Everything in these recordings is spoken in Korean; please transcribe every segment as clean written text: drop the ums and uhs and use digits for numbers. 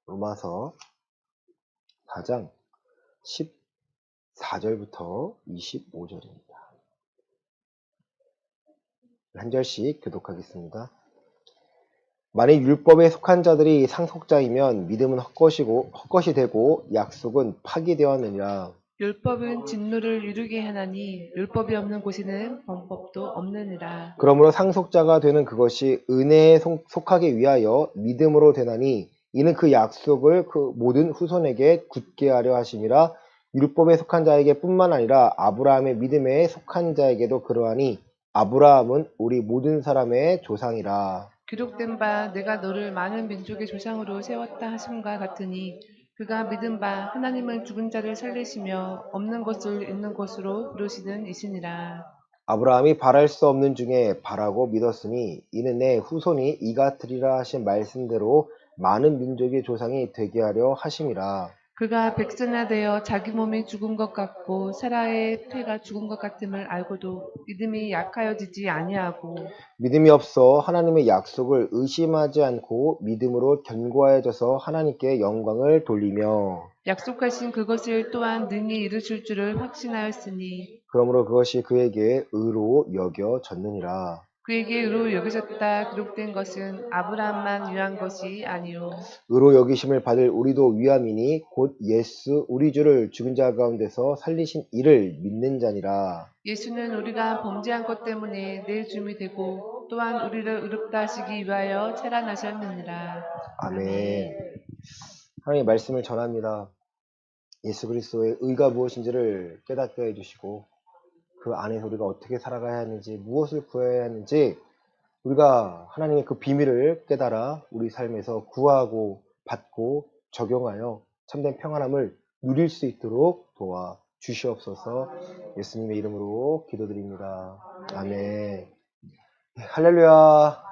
로마서 4장 14절부터 25절입니다. 한 절씩 교독하겠습니다. 만일 율법에 속한 자들이 상속자이면 믿음은 헛것이 되고 약속은 파기되었느니라. 율법은 진노를 이루게 하나니 율법이 없는 곳에는 범법도 없느니라. 그러므로 상속자가 되는 그것이 은혜에 속하기 위하여 믿음으로 되나니 이는 그 약속을 그 모든 후손에게 굳게 하려 하심이라. 율법에 속한 자에게 뿐만 아니라 아브라함의 믿음에 속한 자에게도 그러하니 아브라함은 우리 모든 사람의 조상이라. 기록된 바 내가 너를 많은 민족의 조상으로 세웠다 하심과 같으니 그가 믿은 바 하나님은 죽은 자를 살리시며 없는 것을 있는 것으로 부르시는 이시니라. 아브라함이 바랄 수 없는 중에 바라고 믿었으니 이는 내 후손이 이같으리라 하신 말씀대로 많은 민족의 조상이 되게 하려 하심이라. 그가 백세나 되어 자기 몸이 죽은 것 같고 사라의 폐가 죽은 것 같음을 알고도 믿음이 약하여지지 아니하고 믿음이 없어 하나님의 약속을 의심하지 않고 믿음으로 견고하여져서 하나님께 영광을 돌리며 약속하신 그것을 또한 능히 이루실 줄을 확신하였으니 그러므로 그것이 그에게 의로 여겨졌느니라. 그에게 의로 여겨졌다 기록된 것은 아브라함만 위한 것이 아니요 의로 여기심을 받을 우리도 위함이니 곧 예수 우리 주를 죽은 자 가운데서 살리신 이를 믿는 자니라. 예수는 우리가 범죄한 것 때문에 내 주임이 되고 또한 우리를 의롭다 하시기 위하여 체란하셨느니라. 아멘. 하나님의 말씀을 전합니다. 예수 그리스도의 의가 무엇인지를 깨닫게 해주시고 그 안에서 우리가 어떻게 살아가야 하는지 무엇을 구해야 하는지 우리가 하나님의 그 비밀을 깨달아 우리 삶에서 구하고 받고 적용하여 참된 평안함을 누릴 수 있도록 도와 주시옵소서. 예수님의 이름으로 기도드립니다. 아멘. 할렐루야.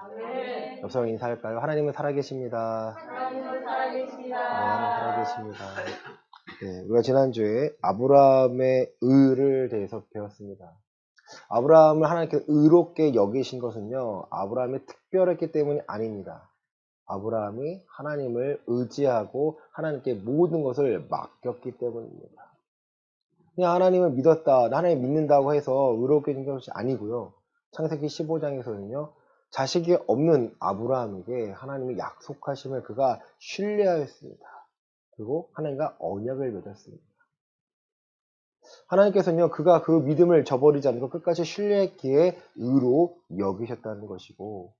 옆 사람 인사할까요? 하나님은 살아계십니다. 하나님은 살아계십니다. 하나님 살아계십니다. 네, 우리가 지난주에 아브라함의 의를 대해서 배웠습니다. 아브라함을 하나님께서 의롭게 여기신 것은요, 아브라함이 특별했기 때문이 아닙니다. 아브라함이 하나님을 의지하고 하나님께 모든 것을 맡겼기 때문입니다. 그냥 하나님을 믿었다, 하나님 믿는다고 해서 의롭게 된 것이 아니고요. 창세기 15장에서는요, 자식이 없는 아브라함에게 하나님이 약속하심을 그가 신뢰하였습니다. 그리고 하나님과 언약을 맺었습니다. 하나님께서는요, 그가 그 믿음을 저버리지 않고 끝까지 신뢰했기에 의로 여기셨다는 것이고,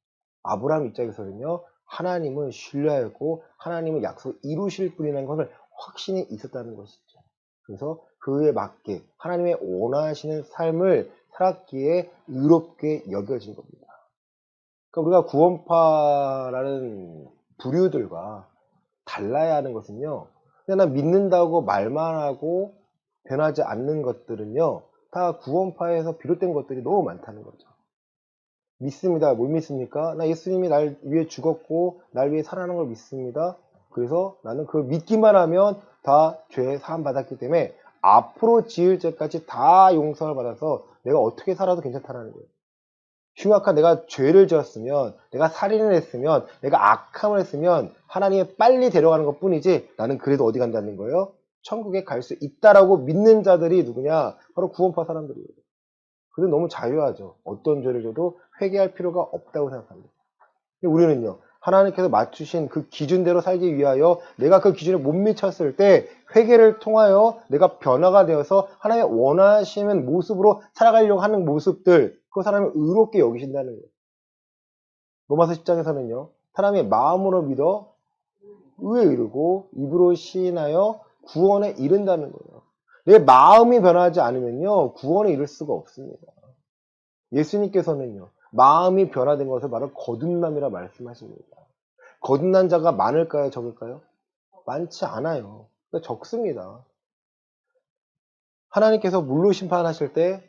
아브라함 입장에서는요, 하나님은 신뢰하였고, 하나님은 약속 이루실 분이라는 것을 확신이 있었다는 것이죠. 그래서 그에 맞게 하나님의 원하시는 삶을 살았기에 의롭게 여겨진 겁니다. 그러니까 우리가 구원파라는 부류들과 달라야 하는 것은요, 그냥 나 믿는다고 말만 하고 변하지 않는 것들은요, 다 구원파에서 비롯된 것들이 너무 많다는 거죠. 믿습니다. 뭘 믿습니까? 나 예수님이 날 위해 죽었고 날 위해 살아나는 걸 믿습니다. 그래서 나는 그걸 믿기만 하면 다 죄 사함 받았기 때문에 앞으로 지을 죄까지 다 용서를 받아서 내가 어떻게 살아도 괜찮다는 거예요. 흉악한 내가 죄를 지었으면, 내가 살인을 했으면, 내가 악함을 했으면 하나님이 빨리 데려가는 것 뿐이지 나는 그래도 어디 간다는 거예요? 천국에 갈 수 있다라고 믿는 자들이 누구냐? 바로 구원파 사람들이에요. 그들은 너무 자유하죠. 어떤 죄를 져도 회개할 필요가 없다고 생각합니다. 근데 우리는요, 하나님께서 맞추신 그 기준대로 살기 위하여 내가 그 기준에 못 미쳤을 때 회개를 통하여 내가 변화가 되어서 하나님의 원하시는 모습으로 살아가려고 하는 모습들, 그 사람을 의롭게 여기신다는 거예요. 로마서 10장에서는요, 사람이 마음으로 믿어 의에 이르고 입으로 시인하여 구원에 이른다는 거예요. 내 마음이 변하지 않으면요, 구원에 이를 수가 없습니다. 예수님께서는요, 마음이 변화된 것을 바로 거듭남이라 말씀하십니다. 거듭난 자가 많을까요, 적을까요? 많지 않아요. 그러니까 적습니다. 하나님께서 물로 심판하실 때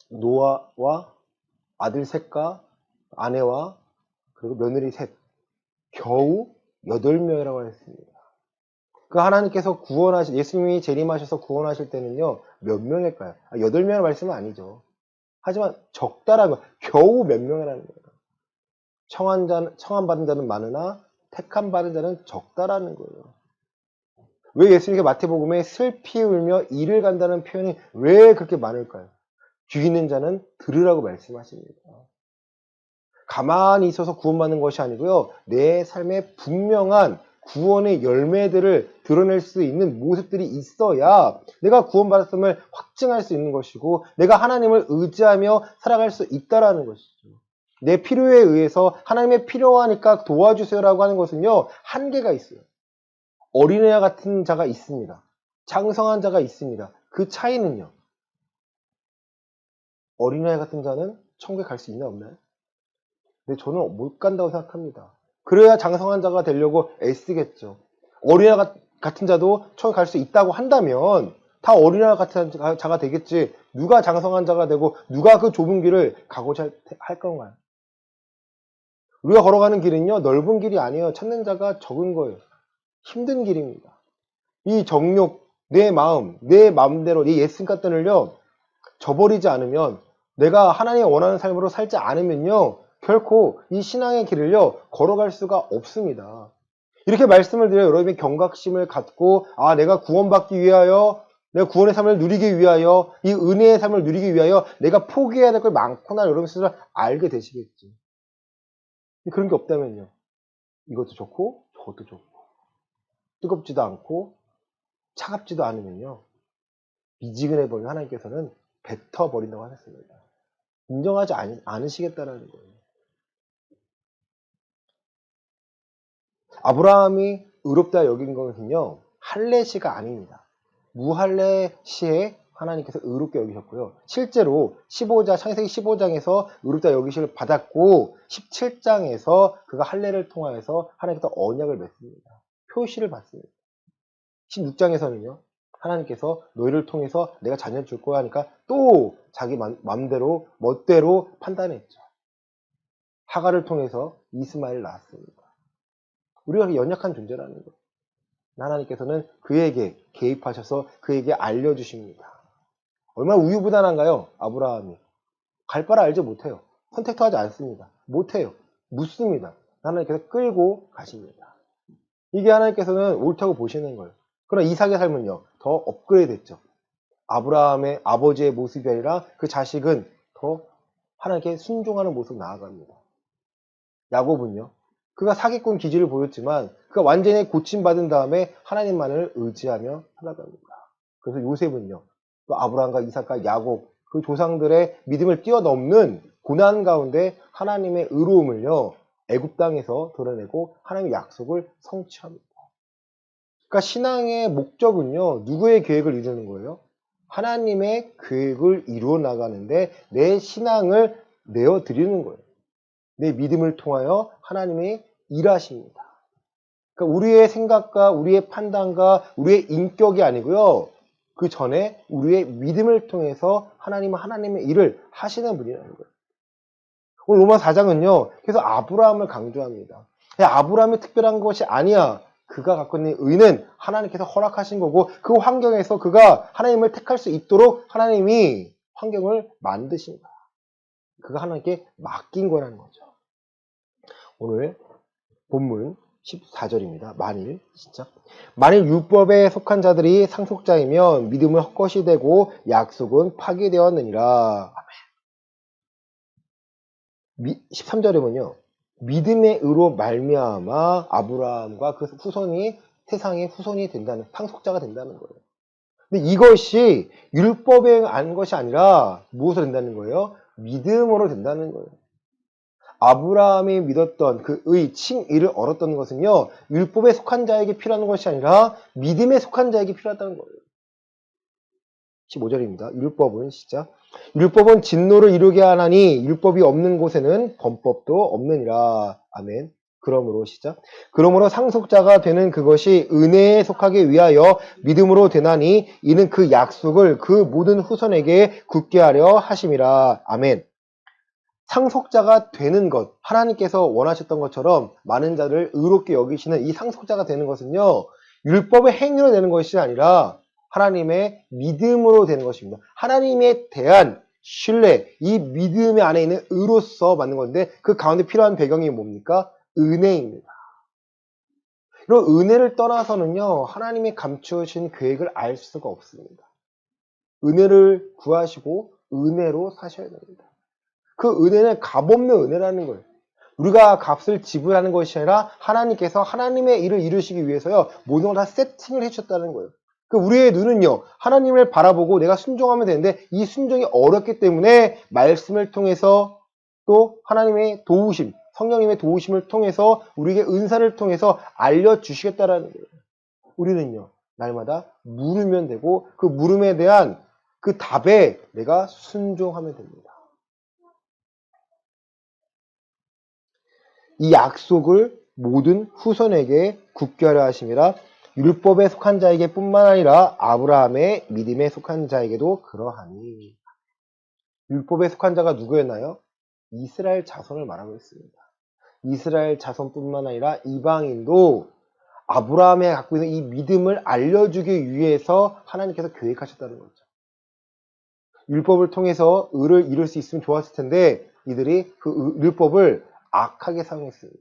노아와 아들 셋과 아내와 그리고 며느리 셋, 겨우 8명이라고 했습니다. 그 하나님께서 예수님이 재림하셔서 구원하실 때는요, 몇 명일까요? 8명의 말씀은 아니죠. 하지만 적다라는 거, 겨우 몇 명이라는 거예요. 청한 받은 자는 많으나 택함 받은 자는 적다라는 거예요. 왜 예수님께 마태복음에 슬피 울며 이를 간다는 표현이 왜 그렇게 많을까요? 귀 있는 자는 들으라고 말씀하십니다. 가만히 있어서 구원받는 것이 아니고요. 내 삶에 분명한 구원의 열매들을 드러낼 수 있는 모습들이 있어야 내가 구원받았음을 확증할 수 있는 것이고 내가 하나님을 의지하며 살아갈 수 있다라는 것이죠. 내 필요에 의해서 하나님의 필요하니까 도와주세요라고 하는 것은요. 한계가 있어요. 어린애와 같은 자가 있습니다. 장성한 자가 있습니다. 그 차이는요. 어린애 같은 자는 천국에 갈 수 있나 없나요? 근데 저는 못 간다고 생각합니다. 그래야 장성한 자가 되려고 애쓰겠죠. 어린애 같은 자도 천국에 갈 수 있다고 한다면 다 어린애 같은 자가 되겠지. 누가 장성한 자가 되고 누가 그 좁은 길을 가고자 할 건가요? 우리가 걸어가는 길은요. 넓은 길이 아니에요. 찾는 자가 적은 거예요. 힘든 길입니다. 이 정욕, 내 마음, 내 마음대로 내 옛습관들을요. 저버리지 않으면 내가 하나님이 원하는 삶으로 살지 않으면요. 결코 이 신앙의 길을요. 걸어갈 수가 없습니다. 이렇게 말씀을 드려요. 여러분이 경각심을 갖고 내가 구원받기 위하여 내가 구원의 삶을 누리기 위하여 이 은혜의 삶을 누리기 위하여 내가 포기해야 될 걸 많구나 여러분 스스로 알게 되시겠죠. 그런 게 없다면요. 이것도 좋고 저것도 좋고 뜨겁지도 않고 차갑지도 않으면요. 미지근해 버린 하나님께서는 뱉어버린다고 하셨습니다. 인정하지 않으시겠다라는 거예요. 아브라함이 의롭다 여긴 것은요. 할례시가 아닙니다. 무할례시에 하나님께서 의롭게 여기셨고요. 실제로 창세기 15장에서 의롭다 여기심을 받았고 17장에서 그가 할례를 통하여서 하나님께서 언약을 맺습니다. 표시를 받습니다. 16장에서는요. 하나님께서 너희를 통해서 내가 자녀를 줄 거야 하니까 또 자기 맘대로 멋대로 판단했죠. 하갈을 통해서 이스마엘을 낳았습니다. 우리가 연약한 존재라는 거예요. 하나님께서는 그에게 개입하셔서 그에게 알려주십니다. 얼마나 우유부단한가요? 아브라함이. 갈 바를 알지 못해요. 선택도 하지 않습니다. 못해요. 묻습니다. 하나님께서 끌고 가십니다. 이게 하나님께서는 옳다고 보시는 거예요. 그러나 이삭의 삶은요. 더 업그레이드 됐죠. 아브라함의 아버지의 모습이 아니라 그 자식은 더 하나님께 순종하는 모습으로 나아갑니다. 야곱은요. 그가 사기꾼 기질을 보였지만 그가 완전히 고침받은 다음에 하나님만을 의지하며 살아갑니다. 그래서 요셉은요. 또 아브라함과 이삭과 야곱 그 조상들의 믿음을 뛰어넘는 고난 가운데 하나님의 의로움을요. 애굽 땅에서 드러내고 하나님의 약속을 성취합니다. 그러니까 신앙의 목적은요. 누구의 계획을 이루는 거예요? 하나님의 계획을 이루어 나가는데 내 신앙을 내어드리는 거예요. 내 믿음을 통하여 하나님이 일하십니다. 그러니까 우리의 생각과 우리의 판단과 우리의 인격이 아니고요. 그 전에 우리의 믿음을 통해서 하나님은 하나님의 일을 하시는 분이라는 거예요. 오늘 로마 4장은요. 계속 아브라함을 강조합니다. 아브라함이 특별한 것이 아니야. 그가 갖고 있는 의는 하나님께서 허락하신 거고 그 환경에서 그가 하나님을 택할 수 있도록 하나님이 환경을 만드신 거야. 그가 하나님께 맡긴 거라는 거죠. 오늘 본문 14절입니다. 만일 율법에 속한 자들이 상속자이면 믿음은 헛것이 되고 약속은 파기되었느니라. 13절에 보면요. 믿음의 의로 말미암아 아브라함과 그 후손이 세상의 후손이 된다는 상속자가 된다는 거예요. 근데 이것이 율법에 안 것이 아니라 무엇으로 된다는 거예요? 믿음으로 된다는 거예요. 아브라함이 믿었던 그 칭의를 얻었던 것은요. 율법에 속한 자에게 필요한 것이 아니라 믿음에 속한 자에게 필요하다는 거예요. 15절입니다. 율법은 진노를 이루게 하나니 율법이 없는 곳에는 범법도 없느니라. 아멘. 그러므로 상속자가 되는 그것이 은혜에 속하기 위하여 믿음으로 되나니 이는 그 약속을 그 모든 후손에게 굳게 하려 하심이라. 아멘. 상속자가 되는 것, 하나님께서 원하셨던 것처럼 많은 자를 의롭게 여기시는 이 상속자가 되는 것은요. 율법의 행위로 되는 것이 아니라 하나님의 믿음으로 되는 것입니다. 하나님에 대한 신뢰, 이 믿음의 안에 있는 의로서 받는 건데 그 가운데 필요한 배경이 뭡니까? 은혜입니다. 그리고 은혜를 떠나서는요, 하나님이 감추신 계획을 알 수가 없습니다. 은혜를 구하시고 은혜로 사셔야 됩니다. 그 은혜는 값없는 은혜라는 거예요. 우리가 값을 지불하는 것이 아니라 하나님께서 하나님의 일을 이루시기 위해서요, 모든 걸 다 세팅을 해주셨다는 거예요. 그 우리의 눈은요, 하나님을 바라보고 내가 순종하면 되는데 이 순종이 어렵기 때문에 말씀을 통해서 또 하나님의 도우심, 성령님의 도우심을 통해서 우리에게 은사를 통해서 알려주시겠다라는 거예요. 우리는요, 날마다 물으면 되고 그 물음에 대한 그 답에 내가 순종하면 됩니다. 이 약속을 모든 후손에게 굳게 하려 하심이라. 율법에 속한 자에게 뿐만 아니라 아브라함의 믿음에 속한 자에게도 그러하니. 율법에 속한 자가 누구였나요? 이스라엘 자손을 말하고 있습니다. 이스라엘 자손뿐만 아니라 이방인도 아브라함이 갖고 있는 이 믿음을 알려주기 위해서 하나님께서 계획하셨다는 거죠. 율법을 통해서 의를 이룰 수 있으면 좋았을 텐데 이들이 그 율법을 악하게 사용했습니다.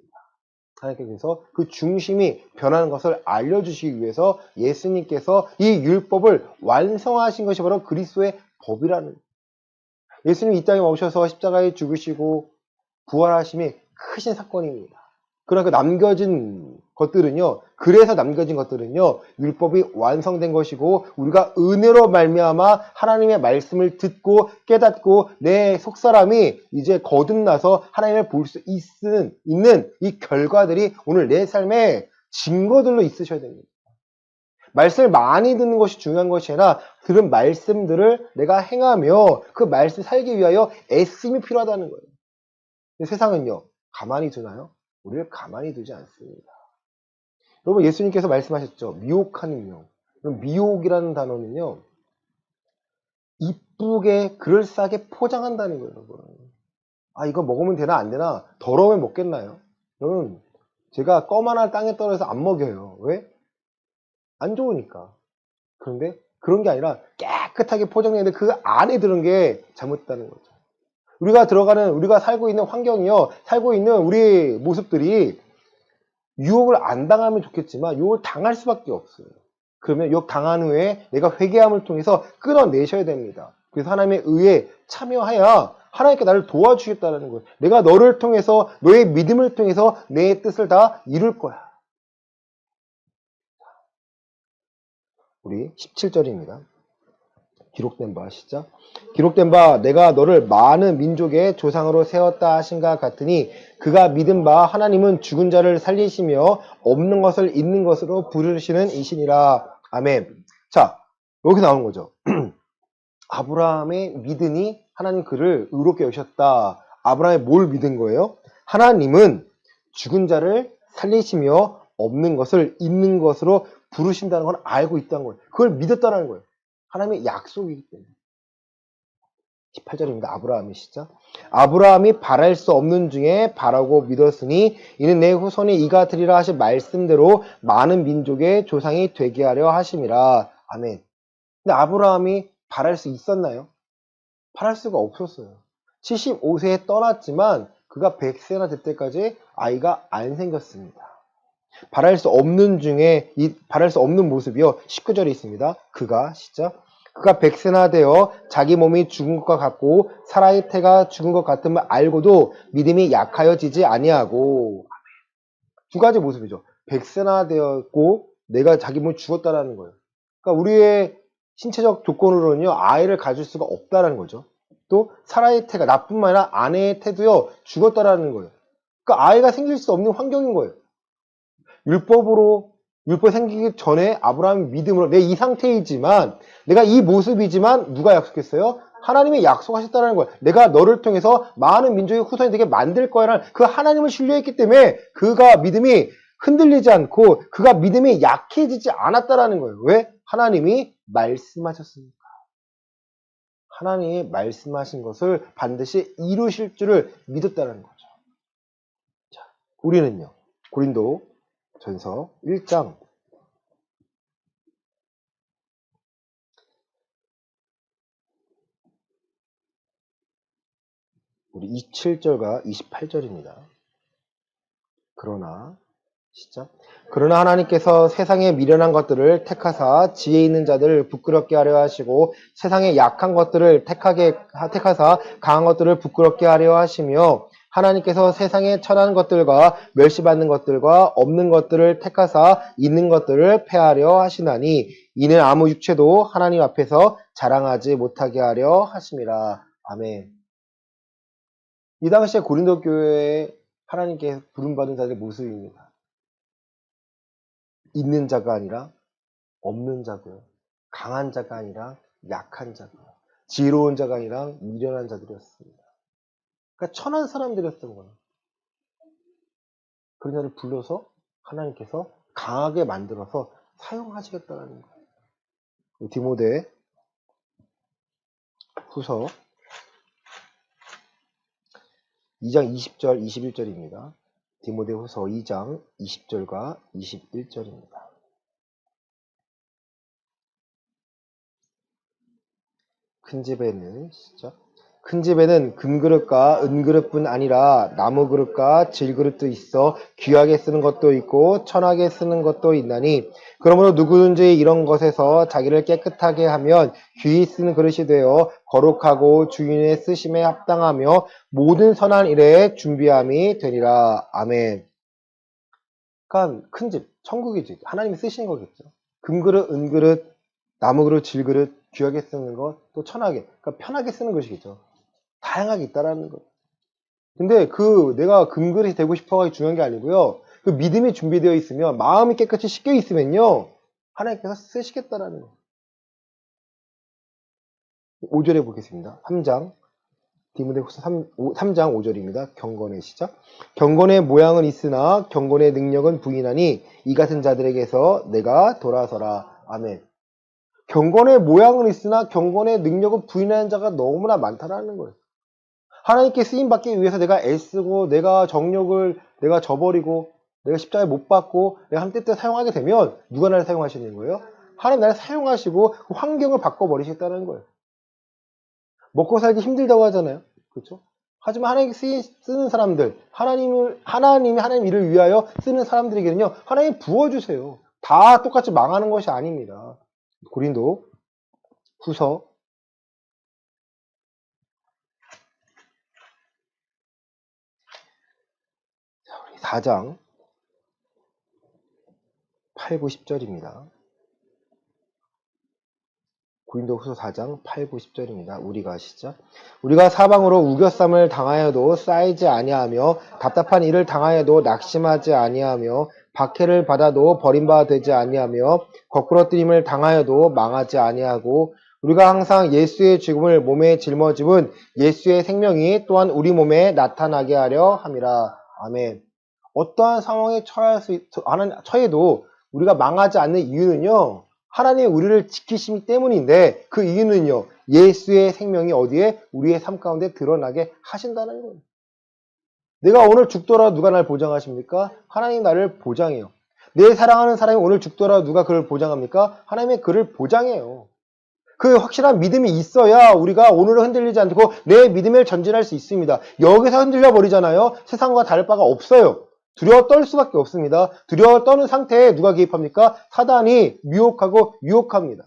하나님께서 그 중심이 변하는 것을 알려주시기 위해서 예수님께서 이 율법을 완성하신 것이 바로 그리스도의 법이라는 거예요. 예수님이 이 땅에 오셔서 십자가에 죽으시고 부활하심이 크신 사건입니다. 그러나 그 남겨진 것들은요, 그래서 남겨진 것들은요, 율법이 완성된 것이고 우리가 은혜로 말미암아 하나님의 말씀을 듣고 깨닫고 내 속사람이 이제 거듭나서 하나님을 볼 수 있는 이 결과들이 오늘 내 삶의 증거들로 있으셔야 됩니다. 말씀을 많이 듣는 것이 중요한 것이 아니라 들은 말씀들을 내가 행하며 그 말씀 살기 위하여 애씀이 필요하다는 거예요. 근데 세상은요, 가만히 두나요? 우리를 가만히 두지 않습니다. 여러분, 예수님께서 말씀하셨죠. 미혹하는 영. 미혹이라는 단어는요, 이쁘게 그럴싸하게 포장한다는 거예요, 여러분. 아, 이거 먹으면 되나 안 되나? 더러우면 먹겠나요? 여러분, 제가 껌 하나 땅에 떨어져서 안 먹여요. 왜? 안 좋으니까. 그런데 그런 게 아니라 깨끗하게 포장되는데 그 안에 들은 게 잘못됐다는 거죠. 우리가 살고 있는 환경이요, 살고 있는 우리 모습들이 유혹을 안 당하면 좋겠지만 유혹을 당할 수밖에 없어요. 그러면 유혹 당한 후에 내가 회개함을 통해서 끊어내셔야 됩니다. 그래서 하나님의 의에 참여하여 하나님께 나를 도와주겠다는 거예요. 내가 너를 통해서 너의 믿음을 통해서 내 뜻을 다 이룰 거야. 우리 17절입니다. 기록된 바 시작. 기록된 바 내가 너를 많은 민족의 조상으로 세웠다 하신가 같으니 그가 믿은 바 하나님은 죽은 자를 살리시며 없는 것을 있는 것으로 부르시는 이시니라. 아멘. 자, 여기 나오는 거죠. 아브라함의 믿음이 하나님 그를 의롭게 여기셨다. 아브라함이 뭘 믿은 거예요? 하나님은 죽은 자를 살리시며 없는 것을 있는 것으로 부르신다는 건 알고 있다는 거예요. 그걸 믿었다는 거예요. 하나님의 약속이기 때문에. 18절입니다. 아브라함이 시작. 아브라함이 바랄 수 없는 중에 바라고 믿었으니 이는 내 후손이 이가 드리라 하신 말씀대로 많은 민족의 조상이 되게 하려 하심이라. 아멘. 근데 아브라함이 바랄 수 있었나요? 바랄 수가 없었어요. 75세에 떠났지만 그가 100세나 될 때까지 아이가 안 생겼습니다. 바랄 수 없는 중에 바랄 수 없는 모습이요. 19절에 있습니다. 그가 시작. 그가 100세나 되어 자기 몸이 죽은 것과 같고 사라의 태가 죽은 것 같음을 알고도 믿음이 약하여지지 아니하고. 두 가지 모습이죠. 100세나 되었고 내가 자기 몸이 죽었다라는 거예요. 그러니까 우리의 신체적 조건으로는요, 아이를 가질 수가 없다라는 거죠. 또 사라의 태가, 나뿐만 아니라 아내의 태도요 죽었다라는 거예요. 그러니까 아이가 생길 수 없는 환경인 거예요. 율법 생기기 전에 아브라함의 믿음으로 내 이 상태이지만 내가 이 모습이지만 누가 약속했어요? 하나님이 약속하셨다는 거예요. 내가 너를 통해서 많은 민족의 후손이 되게 만들 거야라는 그 하나님을 신뢰했기 때문에 그가 믿음이 흔들리지 않고 그가 믿음이 약해지지 않았다라는 거예요. 왜? 하나님이 말씀하셨으니까. 하나님이 말씀하신 것을 반드시 이루실 줄을 믿었다는 거죠. 자, 우리는요. 고린도 전서 1장 우리 27절과 28절입니다. 그러나 시작. 그러나 하나님께서 세상에 미련한 것들을 택하사 지혜 있는 자들을 부끄럽게 하려 하시고 세상에 약한 것들을 택하사 강한 것들을 부끄럽게 하려 하시며 하나님께서 세상에 천한 것들과 멸시받는 것들과 없는 것들을 택하사 있는 것들을 패하려 하시나니 이는 아무 육체도 하나님 앞에서 자랑하지 못하게 하려 하심이라. 아멘. 이 당시에 고린도 교회에 하나님께 부름받은 자들의 모습입니다. 있는 자가 아니라 없는 자고요. 강한 자가 아니라 약한 자고요. 지혜로운 자가 아니라 미련한 자들이었습니다. 그러니까 천한 사람들이었던 거예요. 그런 자를 불러서 하나님께서 강하게 만들어서 사용하시겠다는 거예요. 디모데 후서 2장 20절, 21절입니다. 디모데 후서 2장 20절과 21절입니다. 큰 집에는 시작. 큰 집에는 금그릇과 은그릇뿐 아니라 나무그릇과 질그릇도 있어 귀하게 쓰는 것도 있고 천하게 쓰는 것도 있나니 그러므로 누구든지 이런 것에서 자기를 깨끗하게 하면 귀히 쓰는 그릇이 되어 거룩하고 주인의 쓰심에 합당하며 모든 선한 일에 준비함이 되리라. 아멘. 그러니까 큰 집, 천국이지. 하나님이 쓰신 거겠죠. 금그릇, 은그릇, 나무그릇, 질그릇, 귀하게 쓰는 것, 또 천하게, 그러니까 편하게 쓰는 것이겠죠. 다양하게 있다라는 거. 근데 내가 금그릇이 되고 싶어가 중요한 게 아니고요. 그 믿음이 준비되어 있으면, 마음이 깨끗이 씻겨 있으면요, 하나님께서 쓰시겠다라는 거. 5절에 보겠습니다. 3장. 디모데후서 3장 5절입니다. 경건의 시작. 경건의 모양은 있으나 경건의 능력은 부인하니 이 같은 자들에게서 내가 돌아서라. 아멘. 경건의 모양은 있으나 경건의 능력은 부인하는 자가 너무나 많다라는 거예요. 하나님께 쓰임받기 위해서 내가 애쓰고 내가 정욕을 내가 저버리고 내가 십자가에 못 박고 내가 하나님 뜻대로 사용하게 되면 누가 나를 사용하시는 거예요? 하나님 나를 사용하시고 그 환경을 바꿔버리시겠다는 거예요. 먹고 살기 힘들다고 하잖아요. 그렇죠? 하지만 하나님께 쓰는 사람들, 하나님이 하나님 일을 위하여 쓰는 사람들에게는요, 하나님 부어주세요. 다 똑같이 망하는 것이 아닙니다. 고린도 후서 4장 8, 9, 10절입니다. 고린도후서 4장 8, 9, 10절입니다. 우리가 아시죠? 우리가 사방으로 우겨쌈을 당하여도 쌓이지 아니하며 답답한 일을 당하여도 낙심하지 아니하며 박해를 받아도 버림받아 되지 아니하며 거꾸러뜨림을 당하여도 망하지 아니하고 우리가 항상 예수의 죽음을 몸에 짊어지은 예수의 생명이 또한 우리 몸에 나타나게 하려 함이라. 아멘. 어떠한 상황에 처해도 우리가 망하지 않는 이유는요. 하나님이 우리를 지키시기 때문인데 그 이유는요. 예수의 생명이 어디에? 우리의 삶 가운데 드러나게 하신다는 거예요. 내가 오늘 죽더라도 누가 날 보장하십니까? 하나님이 나를 보장해요. 내 사랑하는 사람이 오늘 죽더라도 누가 그를 보장합니까? 하나님이 그를 보장해요. 그 확실한 믿음이 있어야 우리가 오늘은 흔들리지 않고 내 믿음을 전진할 수 있습니다. 여기서 흔들려 버리잖아요. 세상과 다를 바가 없어요. 두려워 떨 수밖에 없습니다. 두려워 떠는 상태에 누가 개입합니까? 사단이 미혹하고 유혹합니다.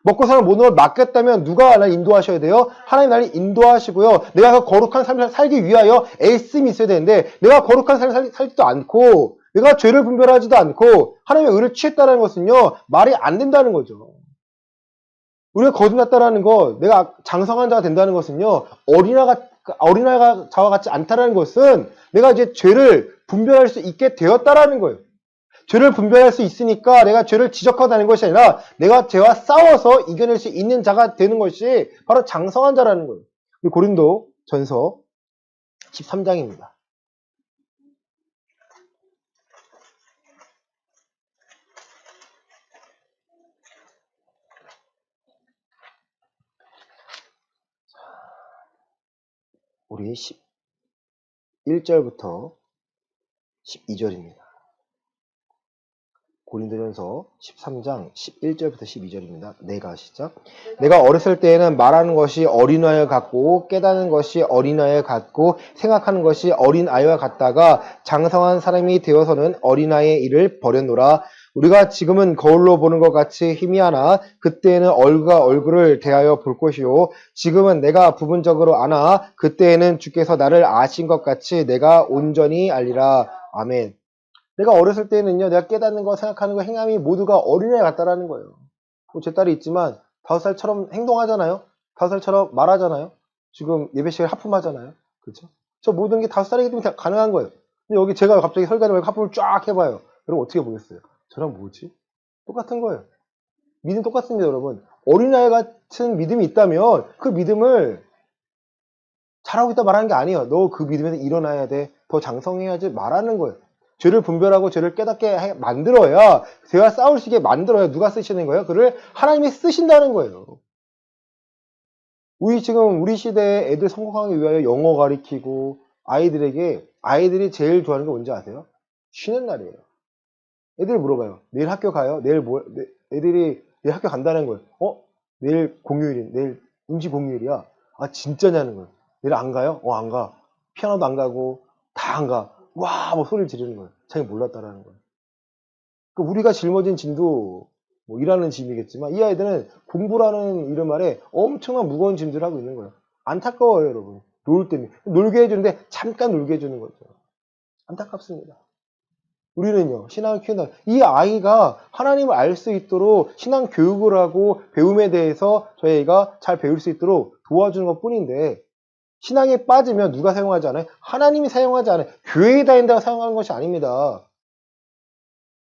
먹고 사는 모든 걸 맡겼다면 누가 날 인도하셔야 돼요? 하나님 나를 인도하시고요. 내가 그 거룩한 삶을 살기 위하여 애씀이 있어야 되는데 내가 거룩한 삶을 살지도 않고 내가 죄를 분별하지도 않고 하나님의 의를 취했다는 것은요. 말이 안 된다는 거죠. 우리가 거듭났다라는 거, 내가 장성한 자가 된다는 것은요, 어린아이가 자와 같지 않다라는 것은 내가 이제 죄를 분별할 수 있게 되었다라는 거예요. 죄를 분별할 수 있으니까 내가 죄를 지적하고 다니는 것이 아니라 내가 죄와 싸워서 이겨낼 수 있는 자가 되는 것이 바로 장성한 자라는 거예요. 고린도 전서 13장입니다. 우리 11절부터 12절입니다. 고린도전서 13장 11절부터 12절입니다. 내가 시작. 내가 어렸을 때에는 말하는 것이 어린아이와 같고 깨닫는 것이 어린아이와 같고 생각하는 것이 어린아이와 같다가 장성한 사람이 되어서는 어린아이의 일을 버렸노라. 우리가 지금은 거울로 보는 것 같이 희미하나 그때에는 얼굴과 얼굴을 대하여 볼 것이요 지금은 내가 부분적으로 아나 그때에는 주께서 나를 아신 것 같이 내가 온전히 알리라. 아멘. 내가 어렸을 때는요, 내가 깨닫는 거, 생각하는 거, 행함이 모두가 어린애 같다라는 거예요. 제 딸이 있지만 5살처럼 행동하잖아요. 5살처럼 말하잖아요. 지금 예배 시간에 하품하잖아요. 그렇죠? 저 모든 게 5살이기 때문에 다 가능한 거예요. 근데 여기 제가 갑자기 설교하는 말고 하품을 쫙 해봐요. 여러분 어떻게 보겠어요? 저랑 뭐지? 똑같은 거예요. 믿음 똑같습니다, 여러분. 어린아이 같은 믿음이 있다면 그 믿음을 잘하고 있다 말하는 게 아니에요. 너 그 믿음에서 일어나야 돼. 더 장성해야지 말하는 거예요. 죄를 분별하고 죄를 깨닫게 만들어야, 죄와 싸울 수 있게 만들어야 누가 쓰시는 거예요? 그를 하나님이 쓰신다는 거예요. 우리 시대에 애들 성공하기 위하여 영어 가리키고 아이들이 제일 좋아하는 게 뭔지 아세요? 쉬는 날이에요. 애들이 물어봐요. 내일 학교 가요? 애들이 내일 학교 간다는 거예요. 내일 공휴일인, 내일 임시 공휴일이야. 아, 진짜냐는 거예요. 내일 안 가요? 안 가. 피아노도 안 가고, 다 안 가. 와, 뭐 소리를 지르는 거예요. 자기 몰랐다라는 거예요. 그러니까 우리가 짊어진 짐도 뭐 일하는 짐이겠지만 이 아이들은 공부라는 이름 아래 엄청난 무거운 짐들을 하고 있는 거예요. 안타까워요, 여러분. 놀 때는. 놀게 해주는데 잠깐 놀게 해주는 거죠. 안타깝습니다. 우리는요, 신앙을 키운다. 이 아이가 하나님을 알 수 있도록 신앙 교육을 하고 배움에 대해서 저희가 잘 배울 수 있도록 도와주는 것 뿐인데, 신앙에 빠지면 누가 사용하지 않아요? 하나님이 사용하지 않아요. 교회에 다닌다고 사용하는 것이 아닙니다.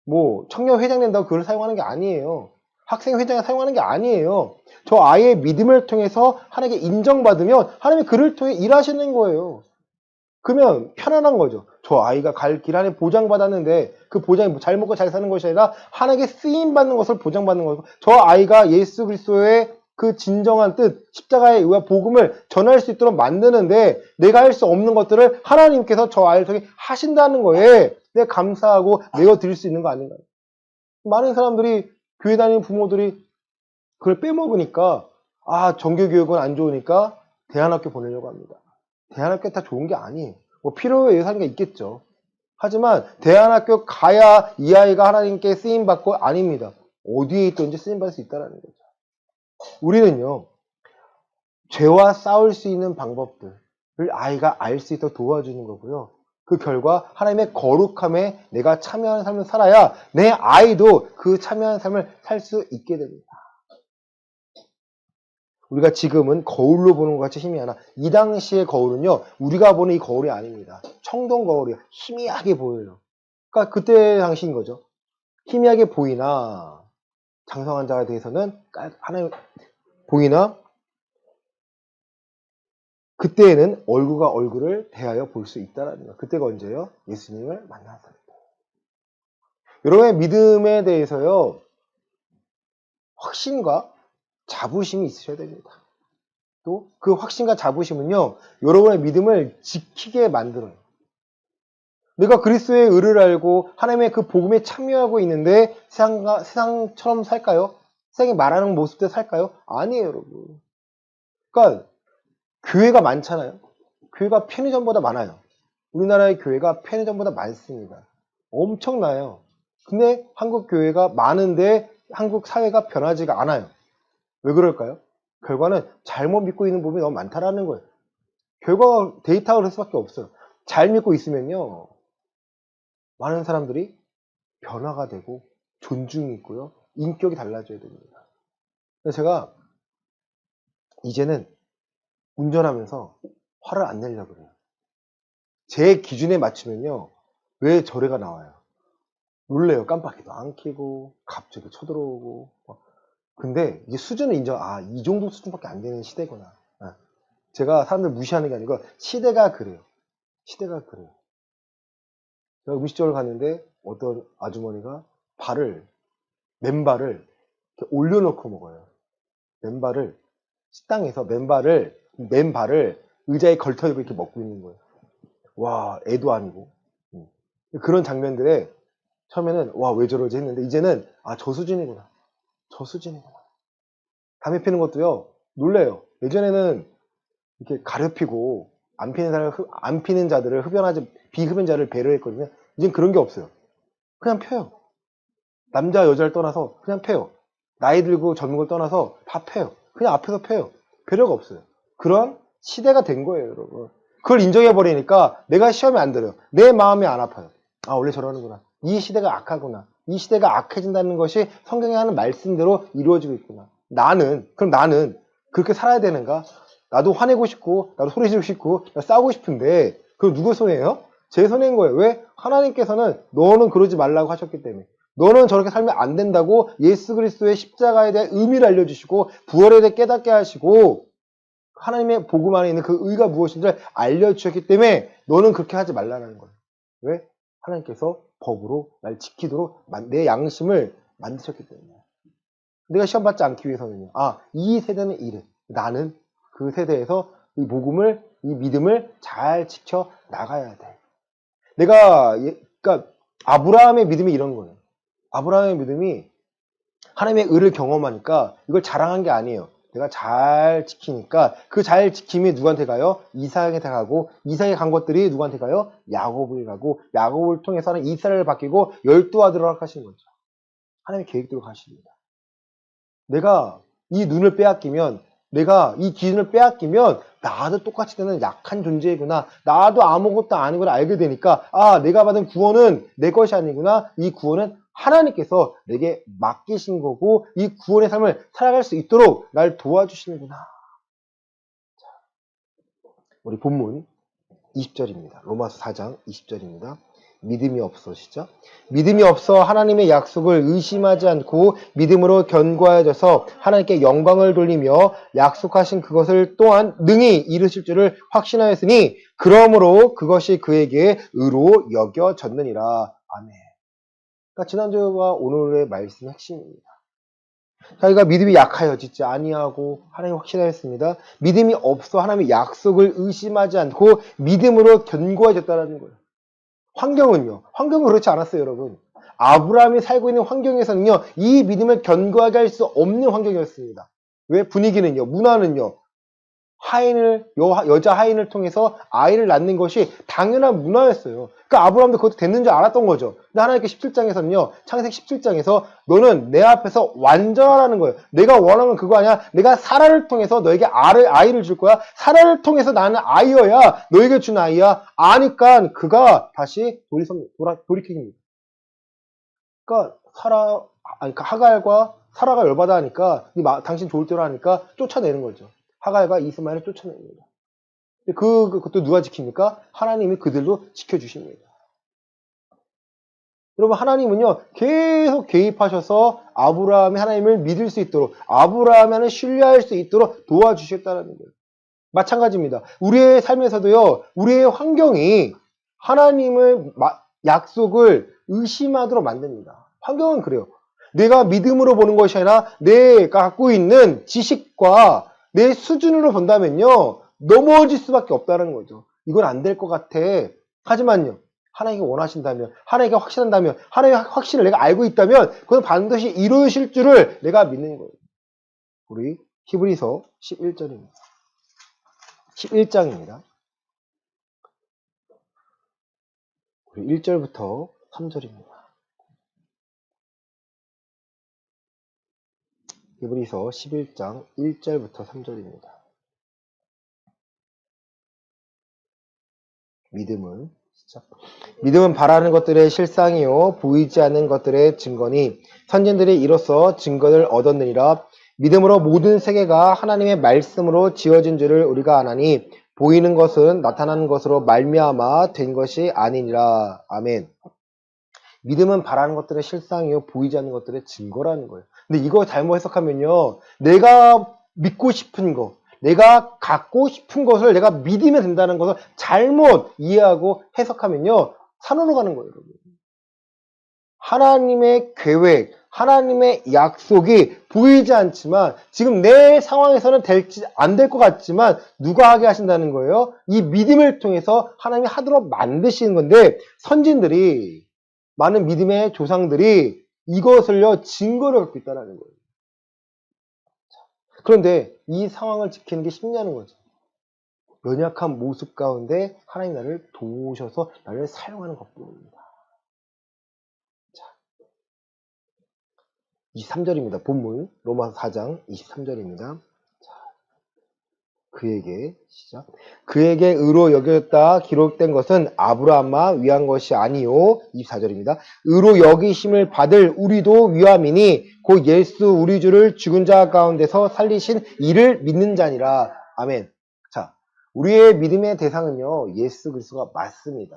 뭐 청년 회장 된다고 그걸 사용하는 게 아니에요. 학생 회장에 사용하는 게 아니에요. 저 아이의 믿음을 통해서 하나님께 인정받으면 하나님이 그를 통해 일하시는 거예요. 그러면 편안한 거죠. 저 아이가 갈 길 안에 보장받았는데 그 보장이 잘 먹고 잘 사는 것이 아니라 하나님께 쓰임받는 것을 보장받는 거고, 저 아이가 예수 그리스도의 그 진정한 뜻, 십자가의 의와 복음을 전할 수 있도록 만드는데 내가 할 수 없는 것들을 하나님께서 저 아이를 통해 하신다는 거에 내가 감사하고 내어드릴 수 있는 거 아닌가요? 많은 사람들이, 교회 다니는 부모들이 그걸 빼먹으니까, 정규교육은 안 좋으니까 대안학교 보내려고 합니다. 대안학교 다 좋은 게 아니에요. 뭐 필요에 의해서 하는 게 있겠죠. 하지만 대안학교 가야 이 아이가 하나님께 쓰임받고, 아닙니다. 어디에 있든지 쓰임받을 수 있다는 거죠. 우리는요, 죄와 싸울 수 있는 방법들을 아이가 알 수 있도록 도와주는 거고요. 그 결과 하나님의 거룩함에 내가 참여하는 삶을 살아야 내 아이도 그 참여하는 삶을 살 수 있게 됩니다. 우리가 지금은 거울로 보는 것 같이 희미하나, 이 당시의 거울은요, 우리가 보는 이 거울이 아닙니다. 청동 거울이요. 희미하게 보여요. 그러니까 그때 당시인 거죠. 희미하게 보이나, 장성한 자에 대해서는 하나님 보이나, 그때에는 얼굴과 얼굴을 대하여 볼 수 있다는 거예요. 그때가 언제예요? 예수님을 만났을 때. 여러분의 믿음에 대해서요, 확신과 자부심이 있으셔야 됩니다. 또 그 확신과 자부심은요, 여러분의 믿음을 지키게 만들어요. 내가 그리스도의 의를 알고 하나님의 그 복음에 참여하고 있는데 세상처럼 살까요? 세상이 말하는 모습대로 살까요? 아니에요, 여러분. 그러니까 교회가 많잖아요. 교회가 편의점보다 많아요. 우리나라의 교회가 편의점보다 많습니다. 엄청나요. 근데 한국 교회가 많은데 한국 사회가 변하지가 않아요. 왜 그럴까요? 결과는 잘못 믿고 있는 부분이 너무 많다라는 거예요. 결과가 데이터가 그럴 수밖에 없어요. 잘 믿고 있으면요, 많은 사람들이 변화가 되고 존중이 있고요, 인격이 달라져야 됩니다. 그래서 제가 이제는 운전하면서 화를 안 내려고 그래요. 제 기준에 맞추면요, 왜 저래가 나와요? 놀래요. 깜빡이도 안 켜고 갑자기 쳐들어오고. 근데 이제 수준을 이 정도 수준밖에 안 되는 시대구나. 제가 사람들 무시하는 게 아니고 시대가 그래요. 시대가 그래요. 제가 음식점을 갔는데 어떤 아주머니가 맨발을 이렇게 올려놓고 먹어요. 식당에서 맨발을 의자에 걸터입고 이렇게 먹고 있는 거예요. 와, 애도 아니고. 그런 장면들에 처음에는 와, 왜 저러지 했는데 이제는 아, 저 수준이구나. 저 수준이구나. 담배 피는 것도요. 놀래요. 예전에는 이렇게 가려피고 안 피는 자들을 비흡연자를 배려했거든요. 이젠 그런 게 없어요. 그냥 펴요. 남자 여자를 떠나서 그냥 펴요. 나이 들고 젊은 걸 떠나서 다 펴요. 그냥 앞에서 펴요. 배려가 없어요. 그런 시대가 된 거예요, 여러분. 그걸 인정해버리니까 내가 시험에 안 들어요. 내 마음이 안 아파요. 아, 원래 저러는구나. 이 시대가 악하구나. 이 시대가 악해진다는 것이 성경에 하는 말씀대로 이루어지고 있구나. 그럼 나는 그렇게 살아야 되는가? 나도 화내고 싶고, 나도 소리 지르고 싶고, 싸우고 싶은데, 그럼 누구 손해예요? 제 손해인 거예요. 왜? 하나님께서는 너는 그러지 말라고 하셨기 때문에. 너는 저렇게 살면 안 된다고 예수 그리스도의 십자가에 대한 의미를 알려주시고, 부활에 대해 깨닫게 하시고, 하나님의 복음 안에 있는 그 의가 무엇인지를 알려주셨기 때문에 너는 그렇게 하지 말라는 거예요. 왜? 하나님께서 법으로 날 지키도록 내 양심을 만드셨기 때문에. 내가 시험 받지 않기 위해서는요. 아, 이 세대는 이래. 나는 그 세대에서 이 복음을, 이 믿음을 잘 지켜 나가야 돼. 그러니까 아브라함의 믿음이 이런 거예요. 아브라함의 믿음이 하나님의 의를 경험하니까 이걸 자랑한 게 아니에요. 내가 잘 지키니까 그 잘 지킴이 누구한테 가요? 이삭에게 가고, 이삭에 간 것들이 누구한테 가요? 야곱을 가고, 야곱을 통해서는 이스라엘을 바뀌고 12아들을 허락하신 거죠. 하나님의 계획대로 가십니다. 내가 이 눈을 빼앗기면, 내가 이 기준을 빼앗기면 나도 똑같이 되는 약한 존재이구나. 나도 아무것도 아니구나 알게 되니까 아, 내가 받은 구원은 내 것이 아니구나. 이 구원은 하나님께서 내게 맡기신 거고 이 구원의 삶을 살아갈 수 있도록 날 도와주시는구나. 우리 본문 20절입니다. 로마서 4장 20절입니다. 믿음이 없으시죠? 믿음이 없어 하나님의 약속을 의심하지 않고 믿음으로 견고해져서 하나님께 영광을 돌리며 약속하신 그것을 또한 능히 이루실 줄을 확신하였으니 그러므로 그것이 그에게 의로 여겨졌느니라. 아멘. 그러니까 지난주와 오늘의 말씀의 핵심입니다. 자기가 믿음이 약하여지지 아니하고 하나님 확신하였습니다. 믿음이 없어 하나님의 약속을 의심하지 않고 믿음으로 견고해졌다는 거예요. 환경은요? 환경은 그렇지 않았어요, 여러분. 아브라함이 살고 있는 환경에서는요, 이 믿음을 견고하게 할 수 없는 환경이었습니다. 왜? 분위기는요, 문화는요, 여자 하인을 통해서 아이를 낳는 것이 당연한 문화였어요. 그러니까 아브라함도 그것도 됐는 줄 알았던 거죠. 근데 하나님께 17장에서는요, 창세기 17장에서 너는 내 앞에서 완전하라는 거예요. 내가 원하는 그거 아니야. 내가 사라를 통해서 너에게 아이를 줄 거야. 사라를 통해서 나는 아이여야 너에게 준 아이야. 아니까 그가 다시 돌이킵니다. 그러니까 하갈과 사라가 열받아 하니까 당신 좋을 대로 하니까 쫓아내는 거죠. 하갈과 이스마엘을 쫓아냅니다. 그것도 누가 지킵니까? 하나님이 그들도 지켜주십니다. 여러분, 하나님은요, 계속 개입하셔서 아브라함이 하나님을 믿을 수 있도록, 아브라함이 하나님을 신뢰할 수 있도록 도와주셨다는 거예요. 마찬가지입니다. 우리의 삶에서도요, 우리의 환경이 하나님의 약속을 의심하도록 만듭니다. 환경은 그래요. 내가 믿음으로 보는 것이 아니라 내가 갖고 있는 지식과 내 수준으로 본다면요, 넘어질 수밖에 없다는 거죠. 이건 안 될 것 같아. 하지만요, 하나님이 원하신다면, 하나님께 확신한다면, 하나님의 확신을 내가 알고 있다면, 그건 반드시 이루실 줄을 내가 믿는 거예요. 우리 히브리서 11절입니다. 11장입니다. 우리 1절부터 3절입니다. 히브리서 11장 1절부터 3절입니다. 믿음은 바라는 것들의 실상이요 보이지 않는 것들의 증거니 선진들이 이로써 증거를 얻었느니라. 믿음으로 모든 세계가 하나님의 말씀으로 지어진 줄을 우리가 아나니 보이는 것은 나타나는 것으로 말미암아 된 것이 아니니라. 아멘. 믿음은 바라는 것들의 실상이요 보이지 않는 것들의 증거라는 거예요. 근데 이거 잘못 해석하면요, 내가 믿고 싶은 거, 내가 갖고 싶은 것을 내가 믿으면 된다는 것을 잘못 이해하고 해석하면요, 산으로 가는 거예요, 여러분. 하나님의 계획, 하나님의 약속이 보이지 않지만 지금 내 상황에서는 안 될 것 같지만 누가 하게 하신다는 거예요? 이 믿음을 통해서 하나님이 하도록 만드시는 건데 선진들이 많은 믿음의 조상들이 이것을요, 증거를 갖고 있다는 거예요. 그런데 이 상황을 지키는 게 쉽냐는 거죠. 연약한 모습 가운데 하나님 나를 도우셔서 나를 사용하는 것뿐입니다. 자, 23절입니다. 본문 로마서 4장 23절입니다. 그에게 시작. 그에게 의로 여겼다 기록된 것은 아브라함만 위한 것이 아니요. 24절입니다. 의로 여기심을 받을 우리도 위함이니 곧 예수 우리 주를 죽은 자 가운데서 살리신 이를 믿는 자니라. 아멘. 자, 우리의 믿음의 대상은요, 예수 그리스도가 맞습니다.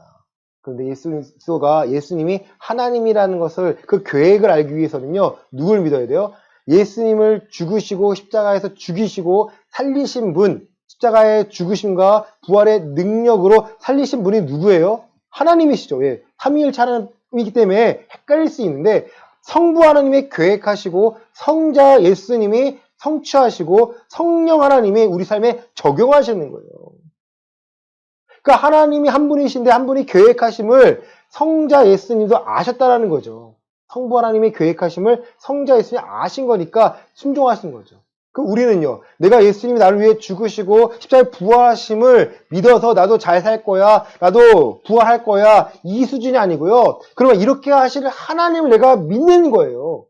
그런데 예수님이 하나님이라는 것을, 그 계획을 알기 위해서는요, 누굴 믿어야 돼요? 예수님을 죽으시고 십자가에서 죽이시고 살리신 분, 십자가의 죽으심과 부활의 능력으로 살리신 분이 누구예요? 하나님이시죠. 예. 삼위일체 하나님이기 때문에 헷갈릴 수 있는데, 성부 하나님이 계획하시고 성자 예수님이 성취하시고 성령 하나님이 우리 삶에 적용하시는 거예요. 그러니까 하나님이 한 분이신데 한 분이 계획하심을 성자 예수님도 아셨다라는 거죠. 성부 하나님이 계획하심을 성자 예수님이 아신 거니까 순종하신 거죠. 그 우리는요, 내가 예수님이 나를 위해 죽으시고 십자가에 부활하심을 믿어서 나도 잘 살 거야, 나도 부활할 거야, 이 수준이 아니고요. 그러면 이렇게 하실 하나님을 내가 믿는 거예요.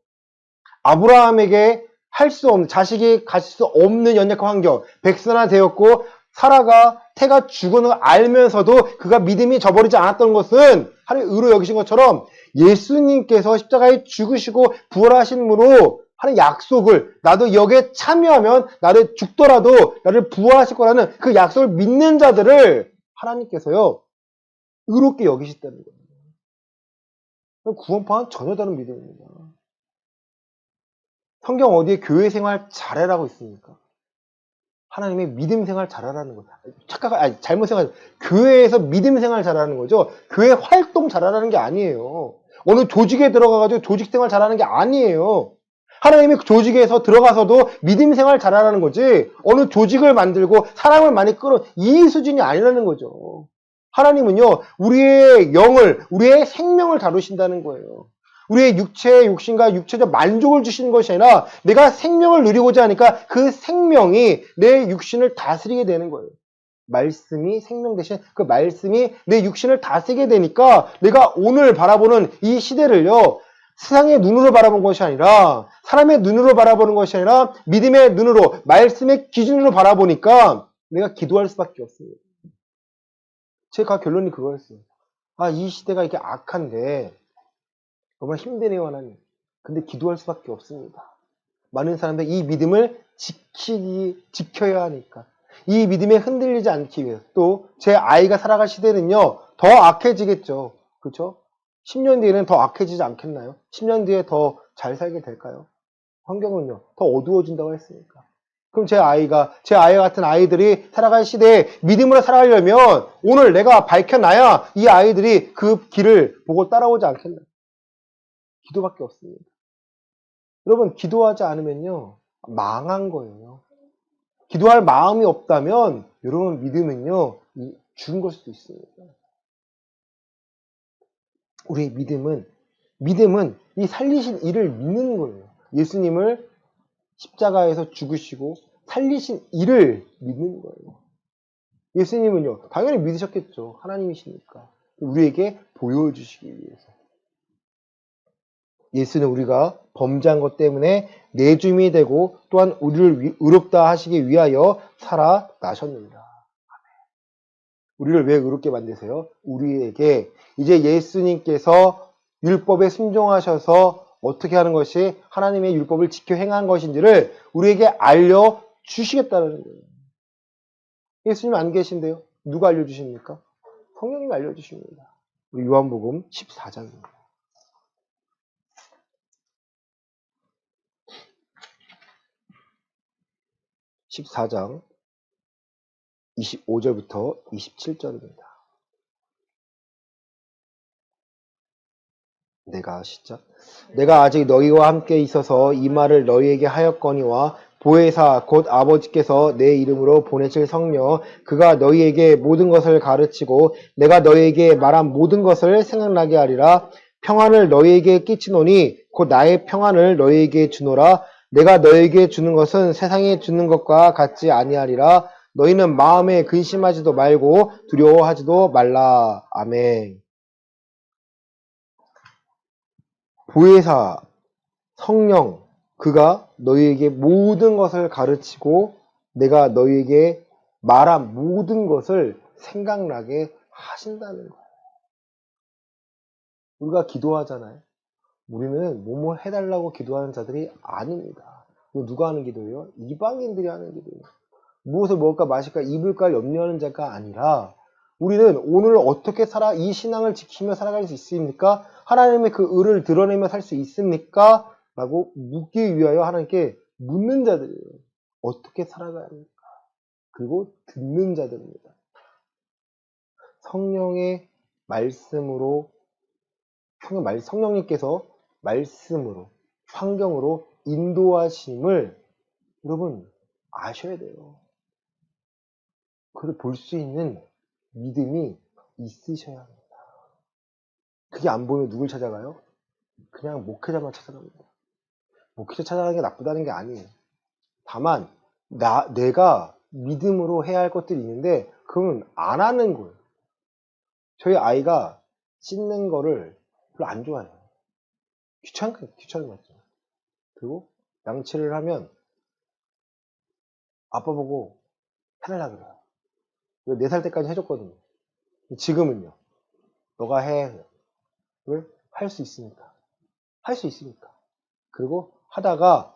아브라함에게 할 수 없는, 자식이 가질 수 없는 연약한 환경, 백선화 되었고 사라가 태가 죽은 걸 알면서도 그가 믿음이 저버리지 않았던 것은 하나님 의로 여기신 것처럼 예수님께서 십자가에 죽으시고 부활하심으로 하는 약속을, 나도 여기에 참여하면 나를 죽더라도 나를 부활하실 거라는 그 약속을 믿는 자들을 하나님께서요, 의롭게 여기셨다는 거예요. 구원파는 전혀 다른 믿음입니다. 성경 어디에 교회 생활 잘해라고 있습니까? 하나님의 믿음 생활 잘하라는 거죠. 잘못 생각하죠. 교회에서 믿음 생활 잘하는 거죠. 교회 활동 잘하라는 게 아니에요. 어느 조직에 들어가가지고 조직 생활 잘하는 게 아니에요. 하나님이 조직에서 들어가서도 믿음 생활 잘하라는 거지, 어느 조직을 만들고 사람을 많이 이 수준이 아니라는 거죠. 하나님은요, 우리의 영을, 우리의 생명을 다루신다는 거예요. 우리의 육체의 욕심과 육체적 만족을 주시는 것이 아니라 내가 생명을 누리고자 하니까 그 생명이 내 육신을 다스리게 되는 거예요. 말씀이 생명 대신 그 말씀이 내 육신을 다스리게 되니까 내가 오늘 바라보는 이 시대를요, 세상의 눈으로 바라본 것이 아니라 사람의 눈으로 바라보는 것이 아니라 믿음의 눈으로, 말씀의 기준으로 바라보니까 내가 기도할 수밖에 없습니다. 제가 결론이 그거였어요. 이 시대가 이렇게 악한데 정말 힘드네요, 하나님. 근데 기도할 수밖에 없습니다. 많은 사람들이 이 믿음을 지켜야 하니까. 이 믿음에 흔들리지 않기 위해서. 또 제 아이가 살아갈 시대는요, 더 악해지겠죠. 그렇죠? 10년 뒤에는 더 악해지지 않겠나요? 10년 뒤에 더 잘 살게 될까요? 환경은요, 더 어두워진다고 했으니까. 그럼 제 아이 같은 아이들이 살아갈 시대에 믿음으로 살아가려면 오늘 내가 밝혀놔야 이 아이들이 그 길을 보고 따라오지 않겠나요? 기도밖에 없습니다. 여러분, 기도하지 않으면요, 망한 거예요. 기도할 마음이 없다면 여러분 믿음은요, 죽은 걸 수도 있습니다. 우리의 믿음은 이 살리신 이를 믿는 거예요. 예수님을 십자가에서 죽으시고 살리신 이를 믿는 거예요. 예수님은요, 당연히 믿으셨겠죠. 하나님이시니까. 우리에게 보여주시기 위해서. 예수는 우리가 범죄한 것 때문에 내주임이 되고 또한 우리를 의롭다 하시기 위하여 살아나셨느니라. 우리를 왜 의롭게 만드세요? 우리에게 이제 예수님께서 율법에 순종하셔서 어떻게 하는 것이 하나님의 율법을 지켜 행한 것인지를 우리에게 알려주시겠다는 거예요. 예수님 안 계신데요? 누가 알려주십니까? 성령님이 알려주십니다. 우리 요한복음 14장입니다. 14장 25절부터 27절입니다. 내가 아직 너희와 함께 있어서 이 말을 너희에게 하였거니와 보혜사 곧 아버지께서 내 이름으로 보내실 성령 그가 너희에게 모든 것을 가르치고 내가 너희에게 말한 모든 것을 생각나게 하리라. 평안을 너희에게 끼치노니 곧 나의 평안을 너희에게 주노라. 내가 너희에게 주는 것은 세상에 주는 것과 같지 아니하리라. 너희는 마음에 근심하지도 말고 두려워하지도 말라. 아멘. 보혜사 성령 그가 너희에게 모든 것을 가르치고 내가 너희에게 말한 모든 것을 생각나게 하신다는 거예요. 우리가 기도하잖아요. 우리는 뭐뭐 해달라고 기도하는 자들이 아닙니다. 이거 누가 하는 기도예요? 이방인들이 하는 기도예요. 무엇을 먹을까 마실까 입을까 염려하는 자가 아니라 우리는 오늘 어떻게 이 신앙을 지키며 살아갈 수 있습니까? 하나님의 그 의를 드러내며 살 수 있습니까? 라고 묻기 위하여 하나님께 묻는 자들이에요. 어떻게 살아가야 합니까? 그리고 듣는 자들입니다. 성령의 말씀으로 성령님께서 말씀으로 환경으로 인도하심을 여러분 아셔야 돼요. 그걸 볼 수 있는 믿음이 있으셔야 합니다. 그게 안 보이면 누굴 찾아가요? 그냥 목회자만 찾아갑니다. 목회자 찾아가는 게 나쁘다는 게 아니에요. 다만 내가 믿음으로 해야 할 것들이 있는데 그건 안 하는 거예요. 저희 아이가 씻는 거를 별로 안 좋아해요. 귀찮은 거 같죠. 그리고 양치를 하면 아빠 보고 해달라 그래요. 4살 때까지 해줬거든요. 지금은요. 너가 해. 왜? 할 수 있으니까. 할 수 있으니까. 그리고 하다가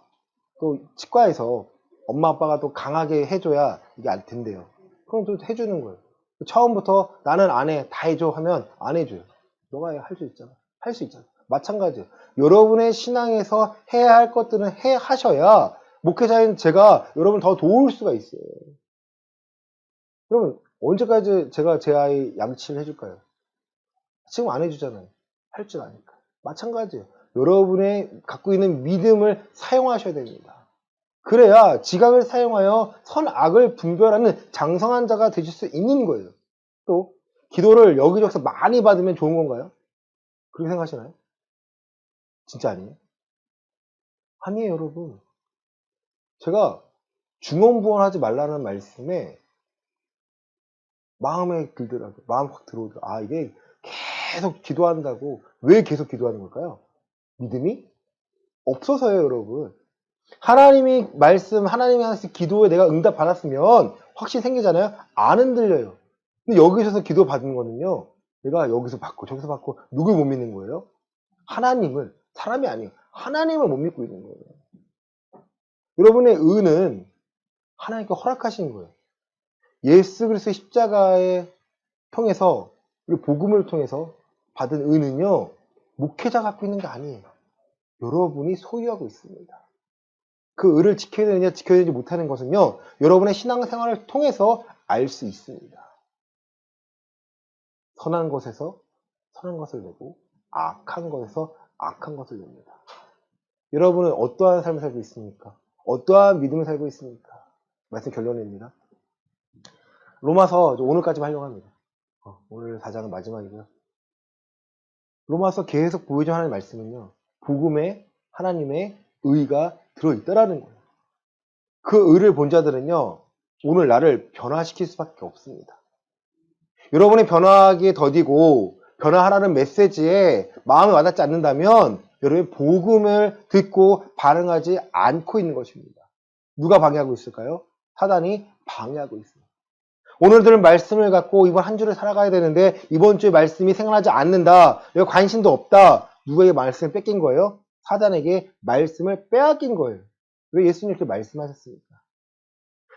또 치과에서 엄마 아빠가 또 강하게 해줘야 이게 안 된대요. 그럼 또 해주는 거예요. 처음부터 나는 안 해. 다 해줘 하면 안 해줘요. 너가 할 수 있잖아. 할 수 있잖아. 마찬가지예요. 여러분의 신앙에서 해야 할 것들은 하셔야 목회자인 제가 여러분 더 도울 수가 있어요. 그러면 언제까지 제가 제 아이 양치를 해줄까요? 지금 안 해주잖아요. 할 줄 아니까. 마찬가지예요. 여러분의 갖고 있는 믿음을 사용하셔야 됩니다. 그래야 지각을 사용하여 선악을 분별하는 장성한 자가 되실 수 있는 거예요. 또 기도를 여기저기서 많이 받으면 좋은 건가요? 그렇게 생각하시나요? 진짜 아니에요? 아니에요, 여러분. 제가 중언부언하지 말라는 말씀에 마음에 들더라고요. 마음 확 들어오더라고요. 아, 이게 계속 기도한다고 왜 계속 기도하는 걸까요? 믿음이 없어서요, 여러분. 하나님이 하나님이 기도에 내가 응답 받았으면 확신이 생기잖아요. 안 흔들려요. 근데 여기서 기도 받는 거는요. 내가 여기서 받고 저기서 받고 누굴 못 믿는 거예요? 하나님을, 사람이 아니에요. 하나님을 못 믿고 있는 거예요. 여러분의 의는 하나님께 허락하신 거예요. 예수 그리스도의 십자가에 통해서 그리고 복음을 통해서 받은 의는요. 목회자 갖고 있는 게 아니에요. 여러분이 소유하고 있습니다. 그 의를 지켜야 되느냐 지켜야 되지 못하는 것은요. 여러분의 신앙생활을 통해서 알 수 있습니다. 선한 것에서 선한 것을 내고 악한 것에서 악한 것을 냅니다. 여러분은 어떠한 삶을 살고 있습니까? 어떠한 믿음을 살고 있습니까? 말씀 결론입니다. 로마서 오늘까지 하려고 합니다. 오늘 4장은 마지막이고요. 로마서 계속 보여준 하나님의 말씀은요. 복음에 하나님의 의가 들어있다라는 거예요. 그 의를 본 자들은요. 오늘 나를 변화시킬 수밖에 없습니다. 여러분의 변화하기에 더디고 변화하라는 메시지에 마음이 와닿지 않는다면 여러분의 복음을 듣고 반응하지 않고 있는 것입니다. 누가 방해하고 있을까요? 사단이 방해하고 있습니다. 오늘 들은 말씀을 갖고 이번 한 주를 살아가야 되는데 이번 주에 말씀이 생각나지 않는다. 여기 관심도 없다. 누구에게 말씀을 뺏긴 거예요? 사단에게 말씀을 빼앗긴 거예요. 왜 예수님 이렇게 말씀하셨습니까?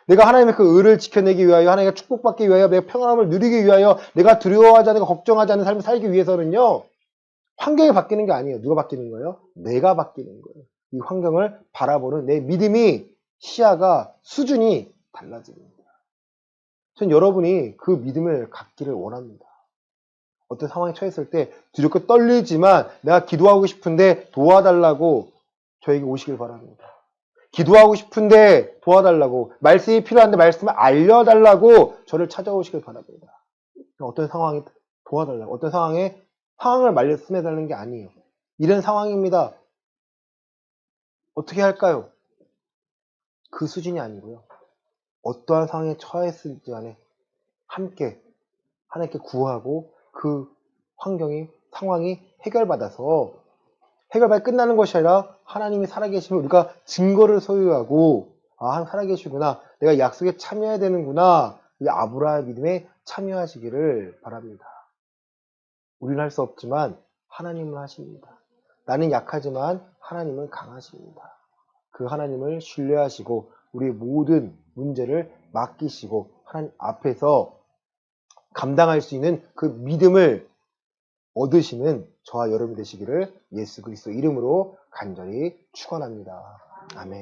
내가 하나님의 그 의를 지켜내기 위하여 하나님과 축복받기 위하여 내가 평안함을 누리기 위하여 내가 두려워하지 않고 걱정하지 않는 삶을 살기 위해서는요. 환경이 바뀌는 게 아니에요. 누가 바뀌는 거예요? 내가 바뀌는 거예요. 이 환경을 바라보는 내 믿음이 시야가 수준이 달라집니다. 전 여러분이 그 믿음을 갖기를 원합니다. 어떤 상황에 처했을 때 두렵고 떨리지만 내가 기도하고 싶은데 도와달라고 저에게 오시길 바랍니다. 기도하고 싶은데 도와달라고 말씀이 필요한데 말씀을 알려달라고 저를 찾아오시길 바랍니다. 어떤 상황에 도와달라고 어떤 상황에 상황을 말씀해달라는 게 아니에요. 이런 상황입니다. 어떻게 할까요? 그 수준이 아니고요. 어떠한 상황에 처했을지 간에 함께 하나님께 구하고 그 상황이 해결받아서 해결받아 끝나는 것이 아니라 하나님이 살아계심을 우리가 증거를 소유하고 하나님 살아계시구나. 내가 약속에 참여해야 되는구나. 이 아브라함의 믿음에 참여하시기를 바랍니다. 우리는 할 수 없지만 하나님은 하십니다. 나는 약하지만 하나님은 강하십니다. 그 하나님을 신뢰하시고 우리의 모든 문제를 맡기시고 하나님 앞에서 감당할 수 있는 그 믿음을 얻으시는 저와 여러분 되시기를 예수 그리스도 이름으로 간절히 축원합니다. 아멘.